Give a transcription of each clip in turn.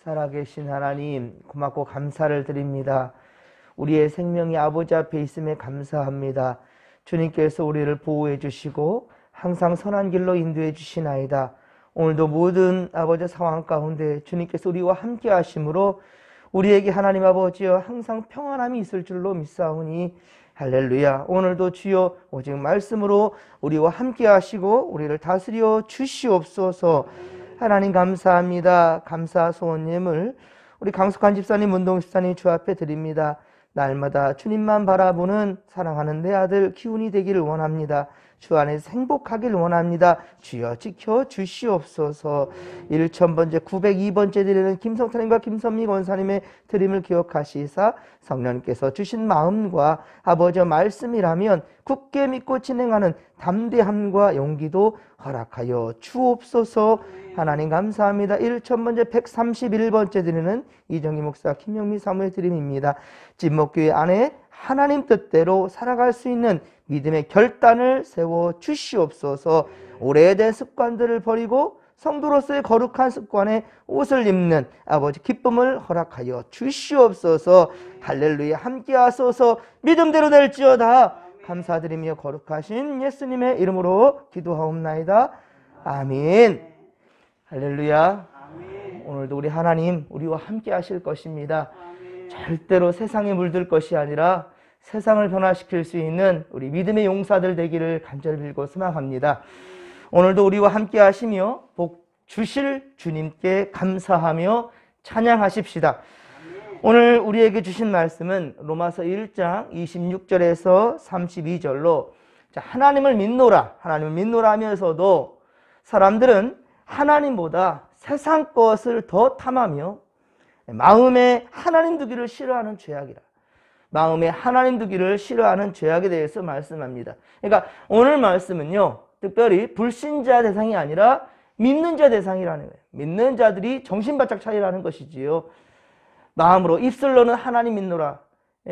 살아계신 하나님, 고맙고 감사를 드립니다. 우리의 생명이 아버지 앞에 있음에 감사합니다. 주님께서 우리를 보호해 주시고 항상 선한 길로 인도해 주시나이다. 오늘도 모든 아버지 상황 가운데 주님께서 우리와 함께 하심으로 우리에게 하나님 아버지여 항상 평안함이 있을 줄로 믿사오니 할렐루야. 오늘도 주여 오직 말씀으로 우리와 함께 하시고 우리를 다스려 주시옵소서. 하나님 감사합니다. 감사 소원님을 우리 강숙한 집사님, 문동 집사님 주 앞에 드립니다. 날마다 주님만 바라보는 사랑하는 내 아들 기훈이 되기를 원합니다. 주 안에서 행복하길 원합니다. 주여 지켜 주시옵소서. 1000번째 902번째 드리는 김성탄님과 김선미 권사님의 드림을 기억하시사 성령님께서 주신 마음과 아버지의 말씀이라면 굳게 믿고 진행하는 담대함과 용기도 허락하여 주옵소서. 하나님 감사합니다. 1000번째 131번째 드리는 이정희 목사 김영미 사무의 드림입니다. 진목교회 안에 하나님 뜻대로 살아갈 수 있는 믿음의 결단을 세워 주시옵소서. 오래된 습관들을 버리고 성도로서의 거룩한 습관에 옷을 입는 아버지 기쁨을 허락하여 주시옵소서. 할렐루야. 함께 하소서. 믿음대로 될지어다. 감사드리며 거룩하신 예수님의 이름으로 기도하옵나이다. 아멘. 할렐루야. 아멘. 오늘도 우리 하나님 우리와 함께 하실 것입니다. 아멘. 절대로 세상에 물들 것이 아니라 세상을 변화시킬 수 있는 우리 믿음의 용사들 되기를 간절히 빌고 소망합니다. 오늘도 우리와 함께 하시며 복 주실 주님께 감사하며 찬양하십시다. 오늘 우리에게 주신 말씀은 로마서 1장 26절에서 32절로 하나님을 믿노라, 하나님을 믿노라 하면서도 사람들은 하나님보다 세상 것을 더 탐하며 마음에 하나님 두기를 싫어하는 죄악이라. 마음에 하나님 두기를 싫어하는 죄악에 대해서 말씀합니다. 그러니까 오늘 말씀은요, 특별히 불신자 대상이 아니라 믿는 자 대상이라는 거예요. 믿는 자들이 정신바짝 차리라는 것이지요. 마음으로 입술로는 하나님 믿노라,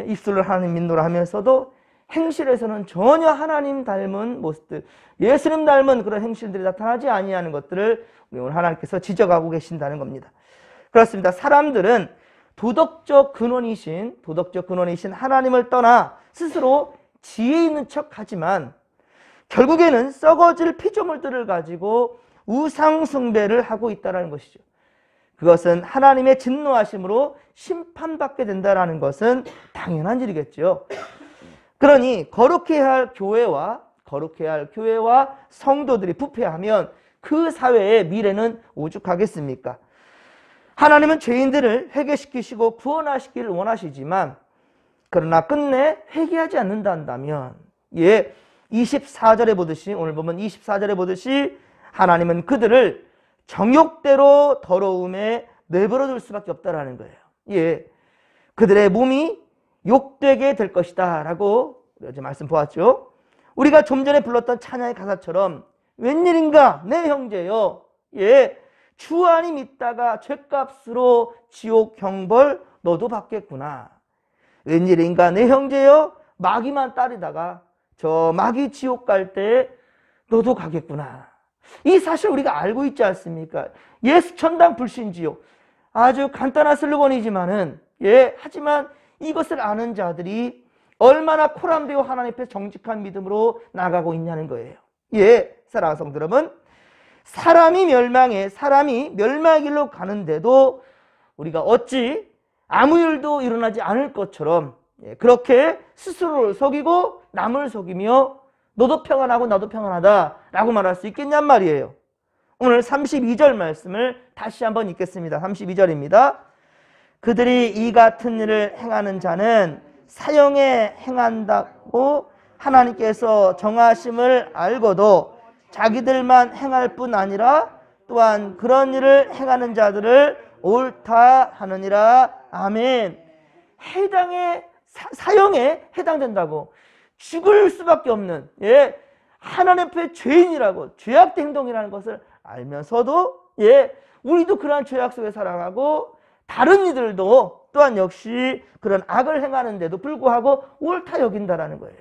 입술로 하나님 믿노라 하면서도 행실에서는 전혀 하나님 닮은 모습들, 예수님 닮은 그런 행실들이 나타나지 아니하는 것들을 우리 오늘 하나님께서 지적하고 계신다는 겁니다. 그렇습니다. 사람들은 도덕적 근원이신 하나님을 떠나 스스로 지혜 있는 척하지만 결국에는 썩어질 피조물들을 가지고 우상 숭배를 하고 있다는 것이죠. 그것은 하나님의 진노하심으로 심판받게 된다는 것은 당연한 일이겠죠. 그러니 거룩해야 할 교회와 성도들이 부패하면 그 사회의 미래는 오죽하겠습니까? 하나님은 죄인들을 회개시키시고 구원하시기를 원하시지만 그러나 끝내 회개하지 않는다 한다면 24절에 보듯이, 오늘 보면 24절에 보듯이 하나님은 그들을 정욕대로 더러움에 내버려둘 수밖에 없다라는 거예요. 그들의 몸이 욕되게 될 것이다 라고 어제 말씀 보았죠. 우리가 좀 전에 불렀던 찬양의 가사처럼 웬일인가 내 형제여, 주 안이 믿다가 죗값으로 지옥 형벌 너도 받겠구나. 웬일인가 내 형제여, 마귀만 따르다가 저 마귀 지옥 갈 때 너도 가겠구나. 이 사실 우리가 알고 있지 않습니까? 예수 천당 불신 지옥, 아주 간단한 슬로건이지만은 하지만 이것을 아는 자들이 얼마나 코람되어 하나님 앞에 정직한 믿음으로 나가고 있냐는 거예요. 사랑하는 성도 여러분, 사람이 멸망의 길로 가는데도 우리가 어찌 아무 일도 일어나지 않을 것처럼 그렇게 스스로를 속이고 남을 속이며 너도 평안하고 나도 평안하다 라고 말할 수 있겠냔 말이에요. 오늘 32절 말씀을 다시 한번 읽겠습니다. 32절입니다. 그들이 이 같은 일을 행하는 자는 사형에 행한다고 하나님께서 정하심을 알고도 자기들만 행할 뿐 아니라 또한 그런 일을 행하는 자들을 옳다 하느니라. 아멘. 사형에 해당된다고, 죽을 수밖에 없는 하나님 앞에 죄인이라고, 죄악된 행동이라는 것을 알면서도 우리도 그러한 죄악 속에 살아가고 다른 이들도 또한 역시 그런 악을 행하는데도 불구하고 옳다 여긴다라는 거예요.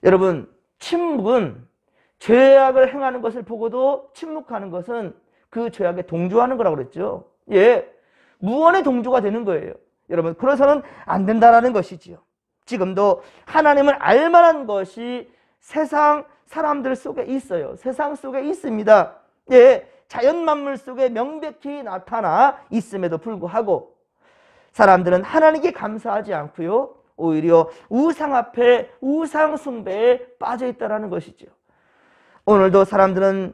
여러분, 침묵은 죄악을 행하는 것을 보고도 침묵하는 것은 그 죄악에 동조하는 거라고 그랬죠. 예, 무언의 동조가 되는 거예요. 여러분, 그래서는 안 된다라는 것이지요. 지금도 하나님을 알만한 것이 세상 사람들 속에 있어요. 세상 속에 있습니다. 예, 자연 만물 속에 명백히 나타나 있음에도 불구하고 사람들은 하나님께 감사하지 않고요, 오히려 우상 앞에 우상 숭배에 빠져 있다라는 것이죠. 오늘도 사람들은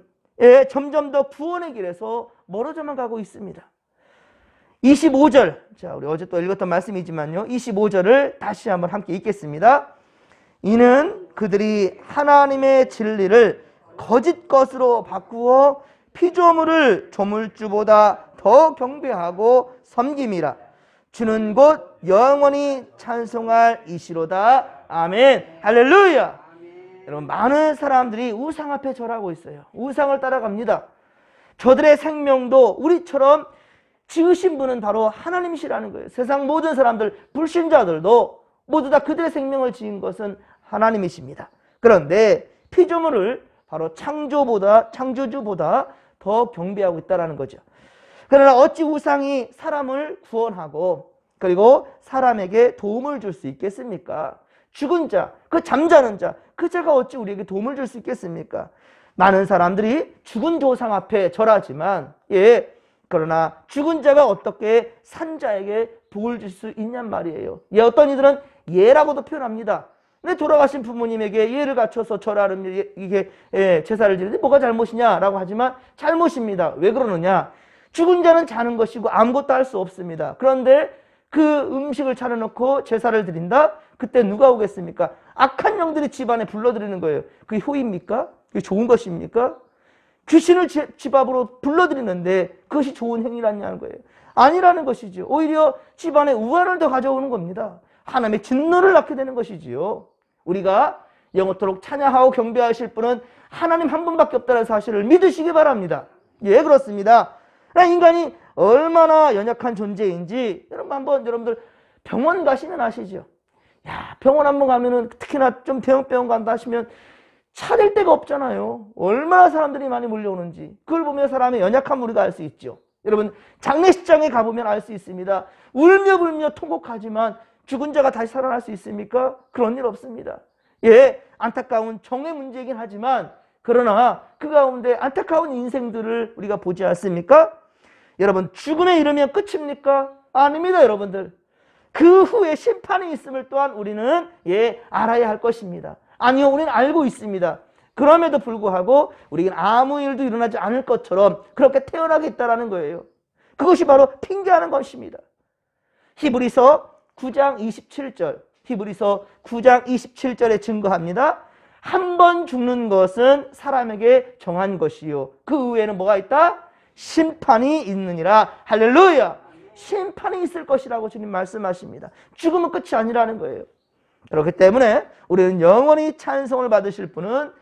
점점 더 구원의 길에서 멀어져만 가고 있습니다. 25절, 자, 우리 어제 또 읽었던 말씀이지만요, 25절을 다시 한번 함께 읽겠습니다. 이는 그들이 하나님의 진리를 거짓 것으로 바꾸어 피조물을 조물주보다 더 경배하고 섬김이라. 주는 곧 영원히 찬송할 이시로다. 아멘. 할렐루야. 아멘. 여러분, 많은 사람들이 우상 앞에 절하고 있어요. 우상을 따라갑니다. 저들의 생명도 우리처럼 지으신 분은 바로 하나님이시라는 거예요. 세상 모든 사람들, 불신자들도 모두 다 그들의 생명을 지은 것은 하나님이십니다. 그런데 피조물을 바로 창조주보다 더 경배하고 있다는 거죠. 그러나 어찌 우상이 사람을 구원하고 그리고 사람에게 도움을 줄 수 있겠습니까? 죽은 자, 그 잠자는 자, 그 자가 어찌 우리에게 도움을 줄 수 있겠습니까? 많은 사람들이 죽은 조상 앞에 절하지만, 그러나 죽은 자가 어떻게 산자에게 복을 줄 수 있냔 말이에요. 어떤 이들은 예라고도 표현합니다. 근데 돌아가신 부모님에게 예를 갖춰서 절하는 이게 제사를 지르는데 뭐가 잘못이냐라고 하지만 잘못입니다. 왜 그러느냐? 죽은 자는 자는 것이고 아무것도 할 수 없습니다. 그런데 그 음식을 차려놓고 제사를 드린다? 그때 누가 오겠습니까? 악한 영들이 집안에 불러들이는 거예요. 그게 효입니까? 그게 좋은 것입니까? 귀신을 집 앞으로 불러들이는데 그것이 좋은 행위라는 거예요. 아니라는 것이죠. 오히려 집안에 우환을 더 가져오는 겁니다. 하나님의 진노를 낳게 되는 것이지요. 우리가 영원토록 찬양하고 경배하실 분은 하나님 한 분밖에 없다는 사실을 믿으시기 바랍니다. 예, 그렇습니다. 인간이 얼마나 연약한 존재인지 여러분들 병원 가시면 아시죠? 야, 병원 한번 가면은 특히나 좀 병원 간다 하시면 찾을 데가 없잖아요. 얼마나 사람들이 많이 몰려오는지 그걸 보면 사람의 연약함을 우리가 알 수 있죠. 여러분, 장례식장에 가보면 알 수 있습니다. 울며 불며 통곡하지만 죽은 자가 다시 살아날 수 있습니까? 그런 일 없습니다. 예, 안타까운 정의 문제이긴 하지만 그러나 그 가운데 안타까운 인생들을 우리가 보지 않습니까? 여러분, 죽음에 이르면 끝입니까? 아닙니다, 여러분들. 그 후에 심판이 있음을 또한 우리는 알아야 할 것입니다. 아니요, 우리는 알고 있습니다. 그럼에도 불구하고 우리는 아무 일도 일어나지 않을 것처럼 그렇게 태어나겠다라는 거예요. 그것이 바로 핑계하는 것입니다. 히브리서 9장 27절, 히브리서 9장 27절에 증거합니다. 한 번 죽는 것은 사람에게 정한 것이요, 그 후에는 뭐가 있다? 심판이 있느니라. 할렐루야. 심판이 있을 것이라고 주님 말씀하십니다. 죽으면 끝이 아니라는 거예요. 그렇기 때문에 우리는 영원히 찬송을 받으실 분은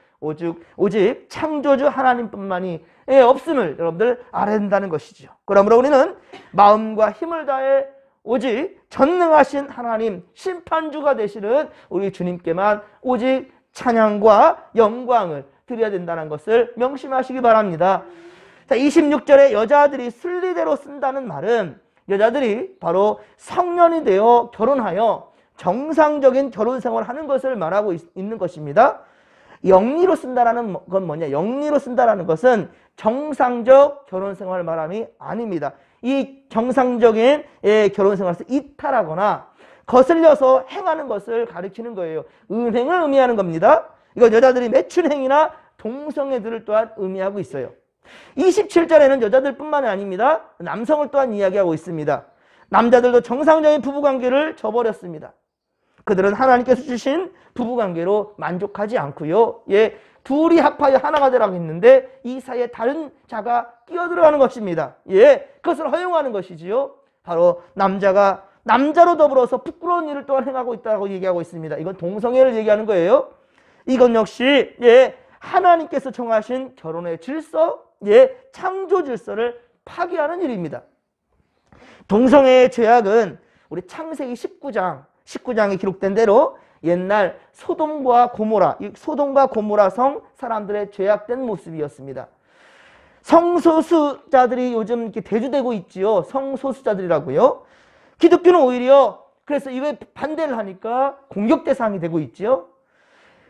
오직 창조주 하나님뿐만이 없음을 여러분들 알아야 된다는 것이죠. 그러므로 우리는 마음과 힘을 다해 오직 전능하신 하나님, 심판주가 되시는 우리 주님께만 오직 찬양과 영광을 드려야 된다는 것을 명심하시기 바랍니다. 자, 26절에 여자들이 순리대로 쓴다는 말은 여자들이 바로 성년이 되어 결혼하여 정상적인 결혼 생활을 하는 것을 말하고 있는 것입니다. 영리로 쓴다라는 건 뭐냐? 영리로 쓴다라는 것은 정상적 결혼 생활을 말함이 아닙니다. 이 정상적인 결혼 생활에서 이탈하거나 거슬려서 행하는 것을 가리키는 거예요. 은행을 의미하는 겁니다. 이건 여자들이 매춘 행위나 동성애들을 또한 의미하고 있어요. 27절에는 여자들뿐만이 아닙니다. 남성을 또한 이야기하고 있습니다. 남자들도 정상적인 부부관계를 저버렸습니다. 그들은 하나님께서 주신 부부관계로 만족하지 않고요, 둘이 합하여 하나가 되라고 했는데 이 사이에 다른 자가 끼어들어가는 것입니다. 그것을 허용하는 것이지요. 바로 남자가 남자로 더불어서 부끄러운 일을 또한 행하고 있다고 얘기하고 있습니다. 이건 동성애를 얘기하는 거예요. 이건 역시 하나님께서 정하신 결혼의 질서, 창조 질서를 파괴하는 일입니다. 동성애의 죄악은 우리 창세기 19장에 기록된 대로 옛날 소돔과 고모라 성 사람들의 죄악된 모습이었습니다. 성소수자들이 요즘 이렇게 대두되고 있지요. 성소수자들이라고요. 기독교는 오히려 그래서 이거에 반대를 하니까 공격 대상이 되고 있지요.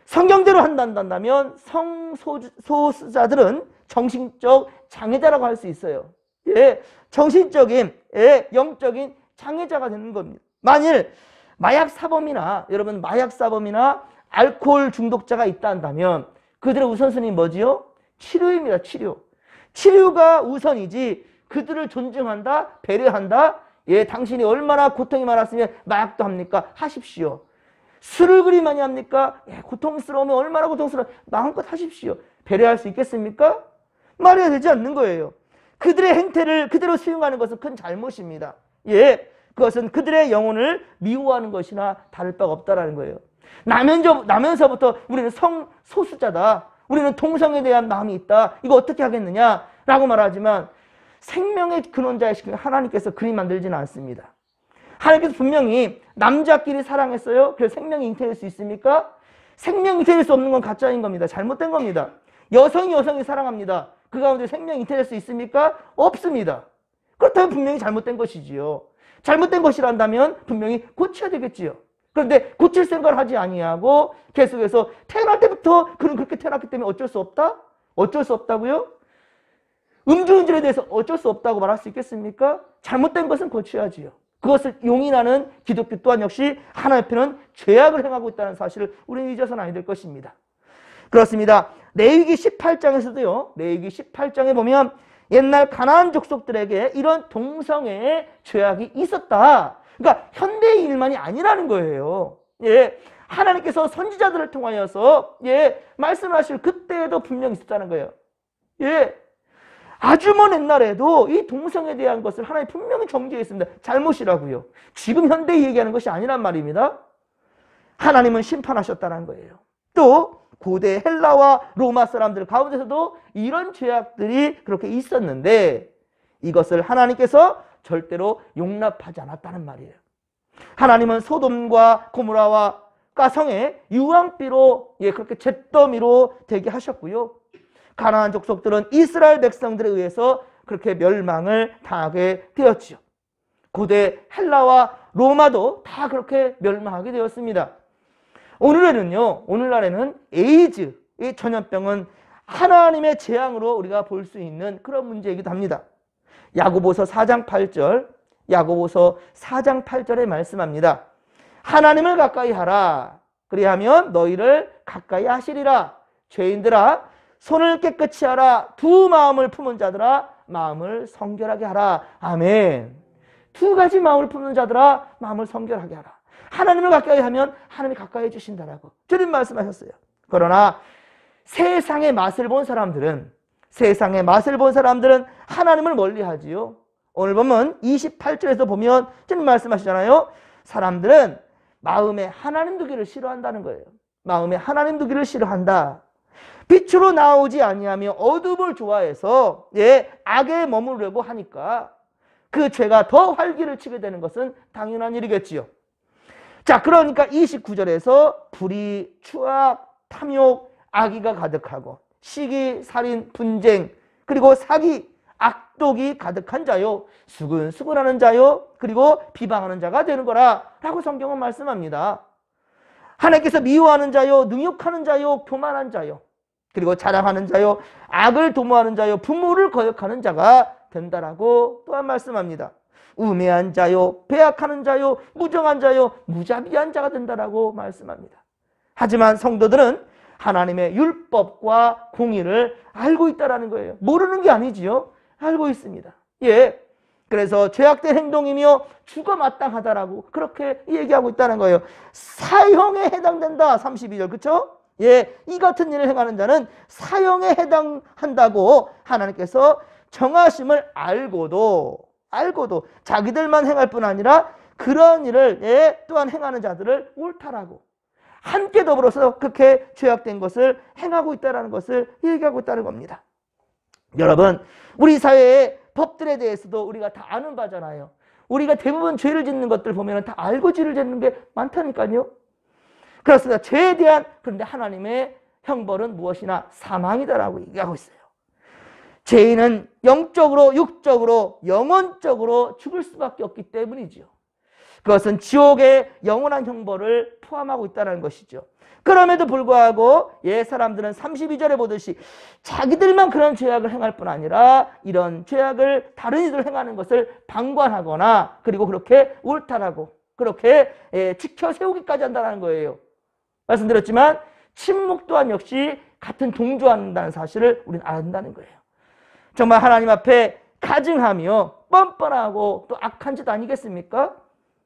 성경대로 한다면 성소수자들은 정신적 장애자라고 할 수 있어요. 예, 정신적인, 예, 영적인 장애자가 되는 겁니다. 만일 마약 사범이나 여러분 마약 사범이나 알코올 중독자가 있다 한다면 그들의 우선순위 뭐지요? 치료입니다. 치료. 치료가 우선이지 그들을 존중한다, 배려한다. 예, 당신이 얼마나 고통이 많았으면 마약도 합니까? 하십시오. 술을 그리 많이 합니까? 예, 고통스러우면 얼마나 고통스러워 마음껏 하십시오. 배려할 수 있겠습니까? 말해야 되지 않는 거예요. 그들의 행태를 그대로 수용하는 것은 큰 잘못입니다. 예, 그것은 그들의 영혼을 미워하는 것이나 다를 바가 없다라는 거예요. 나면서부터 우리는 성소수자다. 우리는 동성에 대한 마음이 있다. 이거 어떻게 하겠느냐? 라고 말하지만 생명의 근원자이신 하나님께서 그리 만들지는 않습니다. 하나님께서 분명히 남자끼리 사랑했어요. 그래서 생명이 잉태될 수 있습니까? 생명이 잉태될 수 없는 건 가짜인 겁니다. 잘못된 겁니다. 여성이 사랑합니다. 그 가운데 생명이 잉태될 수 있습니까? 없습니다. 그렇다면 분명히 잘못된 것이지요. 잘못된 것이란다면 분명히 고쳐야 되겠지요. 그런데 고칠 생각을 하지 아니하고 계속해서 태어날 때부터 그는 그렇게 태어났기 때문에 어쩔 수 없다? 어쩔 수 없다고요? 음주운전에 대해서 어쩔 수 없다고 말할 수 있겠습니까? 잘못된 것은 고쳐야지요. 그것을 용인하는 기독교 또한 역시 하나님 앞에는 죄악을 행하고 있다는 사실을 우리는 잊어서는 아니 될 것입니다. 그렇습니다. 레위기 18장에서도요. 레위기 18장에 보면 옛날 가나안 족속들에게 이런 동성애의 죄악이 있었다. 그러니까 현대의 일만이 아니라는 거예요. 예, 하나님께서 선지자들을 통하여서 예, 말씀하실 그때에도 분명히 있었다는 거예요. 예, 아주 먼 옛날에도 이 동성애에 대한 것을 하나님 분명히 정죄했습니다. 잘못이라고요. 지금 현대에 얘기하는 것이 아니란 말입니다. 하나님은 심판하셨다는 거예요. 또 고대 헬라와 로마 사람들 가운데서도 이런 죄악들이 그렇게 있었는데 이것을 하나님께서 절대로 용납하지 않았다는 말이에요. 하나님은 소돔과 고모라와 가성에 유황비로 예, 그렇게 잿더미로 되게 하셨고요. 가나안 족속들은 이스라엘 백성들에 의해서 그렇게 멸망을 당하게 되었지요. 고대 헬라와 로마도 다 그렇게 멸망하게 되었습니다. 오늘날에는 에이즈, 이 전염병은 하나님의 재앙으로 우리가 볼 수 있는 그런 문제이기도 합니다. 야고보서 4장 8절에 말씀합니다. 하나님을 가까이 하라. 그리하면 너희를 가까이 하시리라. 죄인들아, 손을 깨끗이 하라. 두 마음을 품은 자들아, 마음을 성결하게 하라. 아멘. 두 가지 마음을 품는 자들아, 마음을 성결하게 하라. 하나님을 가까이 하면 하나님이 가까이 해주신다라고 주님 말씀하셨어요. 그러나 세상의 맛을 본 사람들은 하나님을 멀리하지요. 오늘 보면 28절에서 보면 주님 말씀하시잖아요. 사람들은 마음에 하나님 두기를 싫어한다는 거예요. 마음에 하나님 두기를 싫어한다. 빛으로 나오지 아니하며 어둠을 좋아해서 예, 악에 머무르려고 하니까 그 죄가 더 활기를 치게 되는 것은 당연한 일이겠지요. 자, 그러니까 29절에서 불의, 추악, 탐욕, 악의가 가득하고 시기, 살인, 분쟁, 그리고 사기, 악독이 가득한 자요, 수근수근하는 자요, 그리고 비방하는 자가 되는 거라 라고 성경은 말씀합니다. 하나님께서 미워하는 자요, 능욕하는 자요, 교만한 자요, 그리고 자랑하는 자요, 악을 도모하는 자요, 부모를 거역하는 자가 된다라고 또한 말씀합니다. 우매한 자요, 배악하는 자요, 무정한 자요, 무자비한 자가 된다라고 말씀합니다. 하지만 성도들은 하나님의 율법과 공의를 알고 있다라는 거예요. 모르는 게 아니지요. 알고 있습니다. 예. 그래서 죄악된 행동이며 죽어 마땅하다라고 그렇게 얘기하고 있다는 거예요. 사형에 해당된다. 32절. 그렇죠? 예. 이 같은 일을 행하는 자는 사형에 해당한다고 하나님께서 정하심을 알고도 자기들만 행할 뿐 아니라 그런 일을 예, 또한 행하는 자들을 옳다라고 함께 더불어서 그렇게 죄악된 것을 행하고 있다는 것을 얘기하고 있다는 겁니다. 여러분, 우리 사회의 법들에 대해서도 우리가 다 아는 바잖아요. 우리가 대부분 죄를 짓는 것들 보면 다 알고 죄를 짓는 게 많다니까요. 그렇습니다. 죄에 대한, 그런데 하나님의 형벌은 무엇이나 사망이다라고 얘기하고 있어요. 죄인은 영적으로, 육적으로, 영혼적으로 죽을 수밖에 없기 때문이죠. 그것은 지옥의 영원한 형벌을 포함하고 있다는 것이죠. 그럼에도 불구하고 사람들은 32절에 보듯이 자기들만 그런 죄악을 행할 뿐 아니라 이런 죄악을 다른 이들 행하는 것을 방관하거나 그리고 그렇게 울탈하고 그렇게 지켜 세우기까지 한다는 거예요. 말씀드렸지만 침묵 또한 역시 같은 동조한다는 사실을 우리는 안다는 거예요. 정말 하나님 앞에 가증하며 뻔뻔하고 또 악한 짓 아니겠습니까?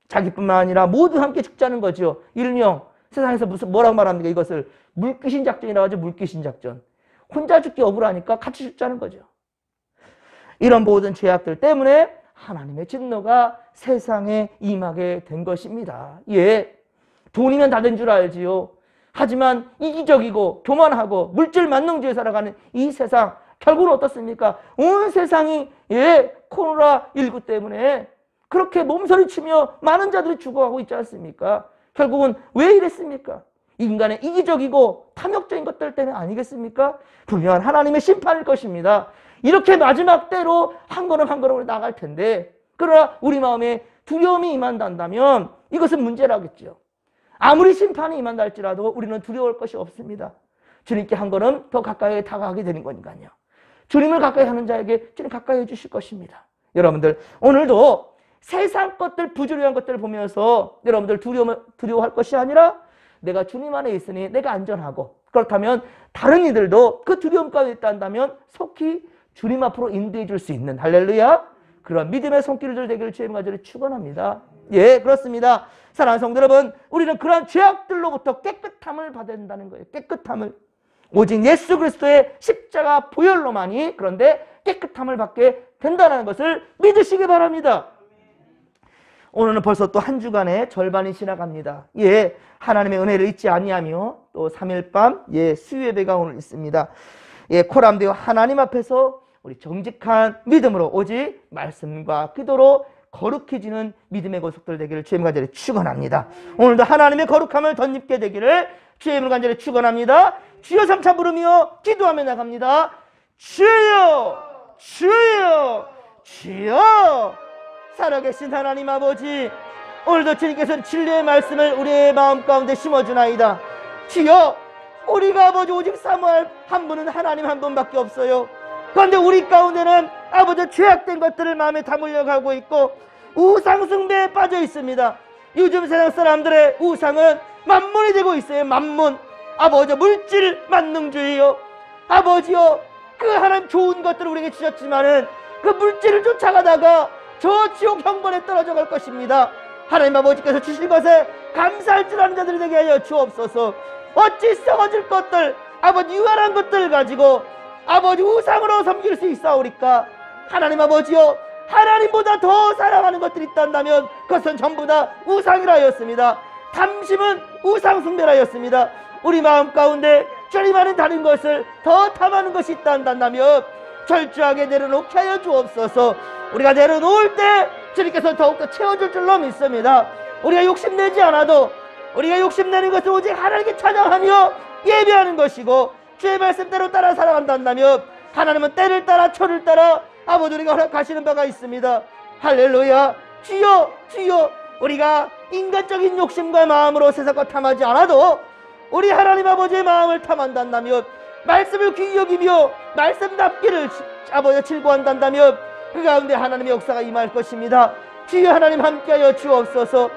자기뿐만 아니라 모두 함께 죽자는 거죠. 일명 세상에서 뭐라고 말합니까? 이것을 물귀신 작전이라고 하죠. 물귀신 작전. 혼자 죽기 억울하니까 같이 죽자는 거죠. 이런 모든 죄악들 때문에 하나님의 진노가 세상에 임하게 된 것입니다. 돈이면 다 된 줄 알지요. 하지만 이기적이고 교만하고 물질 만능주의에 살아가는 이 세상, 결국은 어떻습니까? 온 세상이 코로나19 때문에 그렇게 몸서리치며 많은 자들이 죽어가고 있지 않습니까? 결국은 왜 이랬습니까? 인간의 이기적이고 탐욕적인 것들 때문에 아니겠습니까? 분명한 하나님의 심판일 것입니다. 이렇게 마지막 때로 한 걸음 한 걸음으로 나갈 텐데, 그러나 우리 마음에 두려움이 임한다면 이것은 문제라겠죠. 아무리 심판이 임한다 할지라도 우리는 두려울 것이 없습니다. 주님께 한 걸음 더 가까이 다가가게 되는 거니까요. 주님을 가까이 하는 자에게 주님 가까이 해주실 것입니다. 여러분들 오늘도 세상 것들, 부주의한 것들을 보면서 여러분들 두려워할 것이 아니라 내가 주님 안에 있으니 내가 안전하고, 그렇다면 다른 이들도 그 두려움 가운데 있다 한다면 속히 주님 앞으로 인도해 줄 수 있는, 할렐루야, 그런 믿음의 손길들 되기를 주님과 저를 축원합니다. 그렇습니다. 사랑하는 성도 여러분, 우리는 그러한 죄악들로부터 깨끗함을 받아야 된다는 거예요. 깨끗함을. 오직 예수 그리스도의 십자가 보혈로만이 그런데 깨끗함을 받게 된다는 것을 믿으시기 바랍니다. 오늘은 벌써 또 한 주간의 절반이 지나갑니다. 하나님의 은혜를 잊지 아니하며 또 3일 밤 수요 예배가 오늘 있습니다. 코람되어 하나님 앞에서 우리 정직한 믿음으로 오직 말씀과 기도로 거룩해지는 믿음의 고속들 되기를 주님과 간절히 축원합니다. 오늘도 하나님의 거룩함을 덧입게 되기를 주님을 간절히 축원합니다. 주여 삼차 부르며 기도하며 나갑니다. 주여, 주여, 주여. 살아계신 하나님 아버지, 오늘도 주님께서는 진리의 말씀을 우리의 마음 가운데 심어주나이다. 주여, 우리가 아버지 오직 사모할 한 분은 하나님 한 분밖에 없어요. 그런데 우리 가운데는 아버지 죄악된 것들을 마음에 담으려 가고 있고 우상 숭배에 빠져 있습니다. 요즘 세상 사람들의 우상은 만문이 되고 있어요. 만문. 아버지 물질 만능주의요. 아버지요, 그 하나님 좋은 것들을 우리에게 주셨지만은 그 물질을 쫓아가다가 저 지옥 형벌에 떨어져 갈 것입니다. 하나님 아버지께서 주신 것에 감사할 줄 아는 자들이 되게 하여 주옵소서. 어찌 썩어질 것들, 아버지 유한한 것들을 가지고 아버지 우상으로 섬길 수 있사오리까? 하나님 아버지요, 하나님보다 더 사랑하는 것들이 있단다면 그것은 전부 다 우상이라 하였습니다. 탐심은 우상 숭배라였습니다. 우리 마음 가운데 주님과는 다른 것을 더 탐하는 것이 있다 한다면 철저하게 내려놓게 하여 주옵소서. 우리가 내려놓을 때 주님께서 더욱더 채워줄 줄로 믿습니다. 우리가 욕심내지 않아도 우리가 욕심내는 것은 오직 하나님께 찬양하며 예배하는 것이고 주의 말씀대로 따라 살아간다면 하나님은 때를 따라 초를 따라 아버지 우리가 허락하시는 바가 있습니다. 할렐루야. 주여, 주여. 우리가 인간적인 욕심과 마음으로 세상과 탐하지 않아도 우리 하나님 아버지의 마음을 탐한다면, 말씀을 귀히 여기며 말씀답기를 아버지 즐거워한다면 그 가운데 하나님의 역사가 임할 것입니다. 주여 하나님 함께하여 주옵소서.